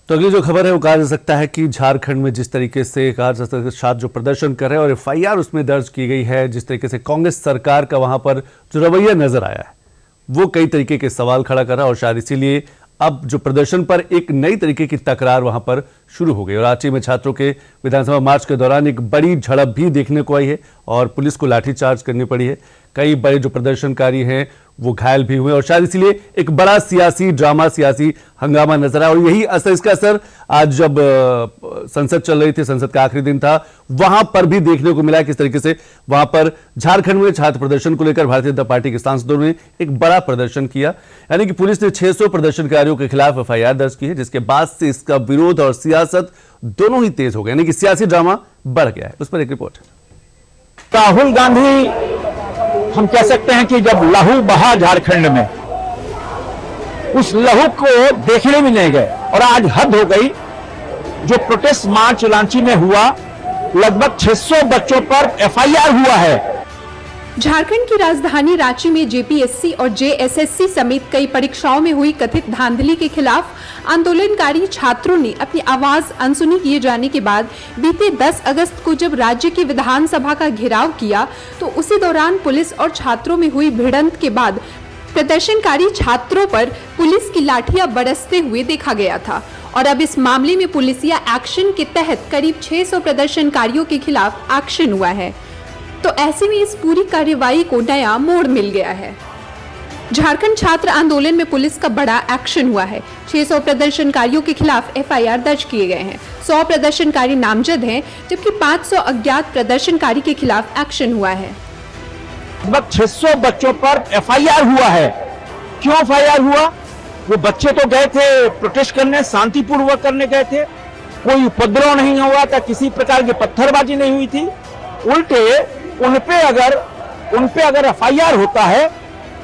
तो अगली जो खबर है वो कहा जा सकता है कि झारखंड में जिस तरीके से कहा जा सकता है छात्र जो प्रदर्शन कर रहे हैं और एफआईआर उसमें दर्ज की गई है, जिस तरीके से कांग्रेस सरकार का वहां पर जो रवैया नजर आया है वो कई तरीके के सवाल खड़ा कर रहा है और शायद इसीलिए अब जो प्रदर्शन पर एक नई तरीके की तकरार वहां पर शुरू हो गई। और रांची में छात्रों के विधानसभा मार्च के दौरान एक बड़ी झड़प भी देखने को आई है और पुलिस को लाठीचार्ज करनी पड़ी है। कई बड़े जो प्रदर्शनकारी हैं वो घायल भी हुए और शायद इसलिए एक बड़ा सियासी ड्रामा, सियासी हंगामा नजर आया। और यही इसका असर आज जब संसद चल रही थी, संसद का आखिरी दिन था, वहां पर भी देखने को मिला किस तरीके से वहां पर झारखंड में छात्र प्रदर्शन को लेकर भारतीय जनता पार्टी के सांसदों ने एक बड़ा प्रदर्शन किया। यानी कि पुलिस ने 600 प्रदर्शनकारियों के खिलाफ एफआईआर दर्ज की है, जिसके बाद से इसका विरोध और सियासत दोनों ही तेज हो गए, यानी कि सियासी ड्रामा बढ़ गया है। उस पर एक रिपोर्ट। राहुल गांधी हम कह सकते हैं कि जब लहू बहा झारखंड में, उस लहू को देखने भी नहीं गए। और आज हद हो गई, जो प्रोटेस्ट मार्च रांची में हुआ, लगभग 600 बच्चों पर एफआईआर हुआ है। झारखंड की राजधानी रांची में जेपीएससी और जेएसएससी समेत कई परीक्षाओं में हुई कथित धांधली के खिलाफ आंदोलनकारी छात्रों ने अपनी आवाज अनसुनी किए जाने के बाद बीते 10 अगस्त को जब राज्य की विधानसभा का घेराव किया तो उसी दौरान पुलिस और छात्रों में हुई भिड़ंत के बाद प्रदर्शनकारी छात्रों पर पुलिस की लाठियां बरसते हुए देखा गया था। और अब इस मामले में पुलिसिया एक्शन के तहत करीब 600 प्रदर्शनकारियों के खिलाफ एक्शन हुआ है। तो ऐसे में इस पूरी कार्यवाही को नया मोड़ मिल गया है। झारखंड छात्र आंदोलन में पुलिस का बड़ा एक्शन हुआ है। 600 प्रदर्शनकारियों के खिलाफ एफआईआर दर्ज किए गए हैं। 100 प्रदर्शनकारी नामजद हैं, जबकि 500 अज्ञात प्रदर्शनकारी के खिलाफ एक्शन हुआ है। लगभग 600 बच्चों पर एफआईआर हुआ है। क्यों एफआईआर हुआ? वो बच्चे तो गए थे प्रोटेस्ट करने, शांतिपूर्वक करने गए थे, कोई उपद्रव नहीं हुआ था, किसी प्रकार की पत्थरबाजी नहीं हुई थी। उल्टे उन पे अगर एफआईआर होता है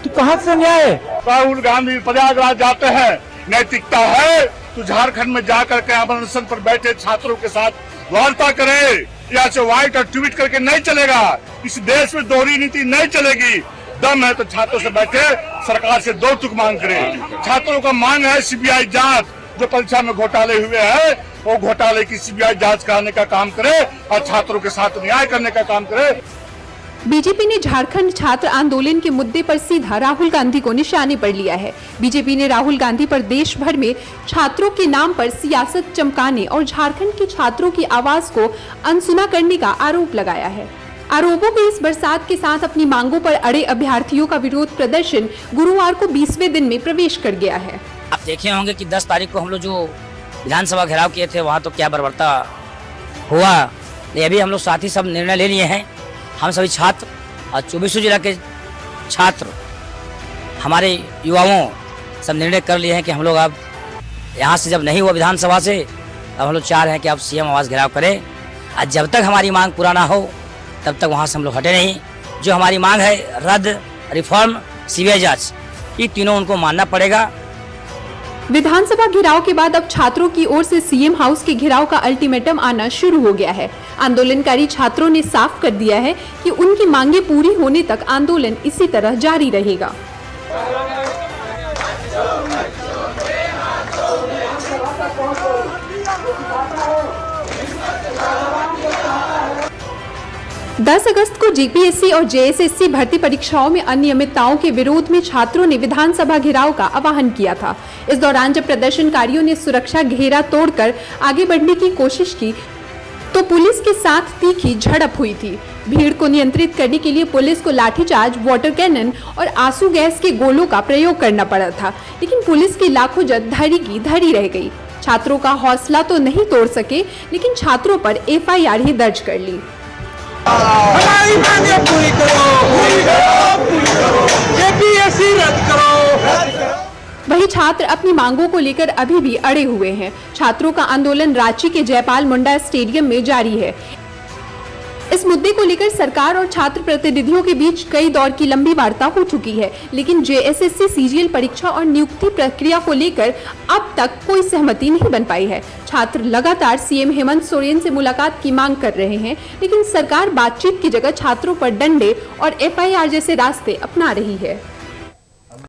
तो कहां से न्याय? राहुल गांधी प्रयागराज जाते हैं, नैतिकता है तो झारखंड में जाकर के अनशन पर बैठे छात्रों के साथ वार्ता करे। या से व्हाइट और ट्वीट करके नहीं चलेगा। इस देश में दोहरी नीति नहीं चलेगी। दम है तो छात्रों से बैठे सरकार से 2 टूक मांग करे। छात्रों का मांग है सीबीआई जांच, जो परीक्षा में घोटाले हुए हैं वो घोटाले की सीबीआई जांच कराने का काम करे और छात्रों के साथ न्याय करने का काम करे। बीजेपी ने झारखंड छात्र आंदोलन के मुद्दे पर सीधा राहुल गांधी को निशाने पर लिया है। बीजेपी ने राहुल गांधी पर देश भर में छात्रों के नाम पर सियासत चमकाने और झारखंड के छात्रों की आवाज को अनसुना करने का आरोप लगाया है। आरोपों के इस बरसात के साथ अपनी मांगों पर अड़े अभ्यर्थियों का विरोध प्रदर्शन गुरुवार को 20वें दिन में प्रवेश कर गया है। आप देखे होंगे कि 10 तारीख को हम लोग जो विधानसभा घेराव किए थे वहाँ तो क्या बर्बरता हुआ। ये भी हम लोग साथ ही सब निर्णय ले लिए हैं। हम सभी छात्र और 24 जिला के छात्र, हमारे युवाओं सब निर्णय कर लिए हैं कि हम लोग अब यहाँ से जब नहीं हुआ विधानसभा से, अब हम लोग चाह रहे हैं कि अब सीएम आवास घेराव करें। और जब तक हमारी मांग पूरा ना हो तब तक वहाँ से हम लोग हटे नहीं। जो हमारी मांग है रद्द, रिफॉर्म, सीबीआई जांच, ये तीनों उनको मानना पड़ेगा। विधानसभा घेराव के बाद अब छात्रों की ओर से सीएम हाउस के घेराव का अल्टीमेटम आना शुरू हो गया है। आंदोलनकारी छात्रों ने साफ कर दिया है कि उनकी मांगें पूरी होने तक आंदोलन इसी तरह जारी रहेगा। दस अगस्त को जेपीएससी और जेएसएससी भर्ती परीक्षाओं में अनियमितताओं के विरोध में छात्रों ने विधानसभा घेराव का आह्वान किया था। इस दौरान जब प्रदर्शनकारियों ने सुरक्षा घेरा तोड़कर आगे बढ़ने की कोशिश की तो पुलिस के साथ तीखी झड़प हुई थी। भीड़ को नियंत्रित करने के लिए पुलिस को लाठीचार्ज, वाटर कैनन और आंसू गैस के गोलों का प्रयोग करना पड़ा था, लेकिन पुलिस की लाखों जद धरी की धरी रह गई। छात्रों का हौसला तो नहीं तोड़ सके, लेकिन छात्रों पर एफआईआर ही दर्ज कर ली। हमारी मांगे पूरी करो, पूरी करो, जेपीएससी रद्द करो। वही छात्र अपनी मांगों को लेकर अभी भी अड़े हुए हैं। छात्रों का आंदोलन रांची के जयपाल मुंडा स्टेडियम में जारी है। इस मुद्दे को लेकर सरकार और छात्र प्रतिनिधियों के बीच कई दौर की लंबी वार्ता हो चुकी है, लेकिन जेएसएससी सीजीएल परीक्षा और नियुक्ति प्रक्रिया को लेकर अब तक कोई सहमति नहीं बन पाई है। छात्र लगातार सीएम हेमंत सोरेन से मुलाकात की मांग कर रहे हैं, लेकिन सरकार बातचीत की जगह छात्रों पर डंडे और एफआईआर जैसे रास्ते अपना रही है।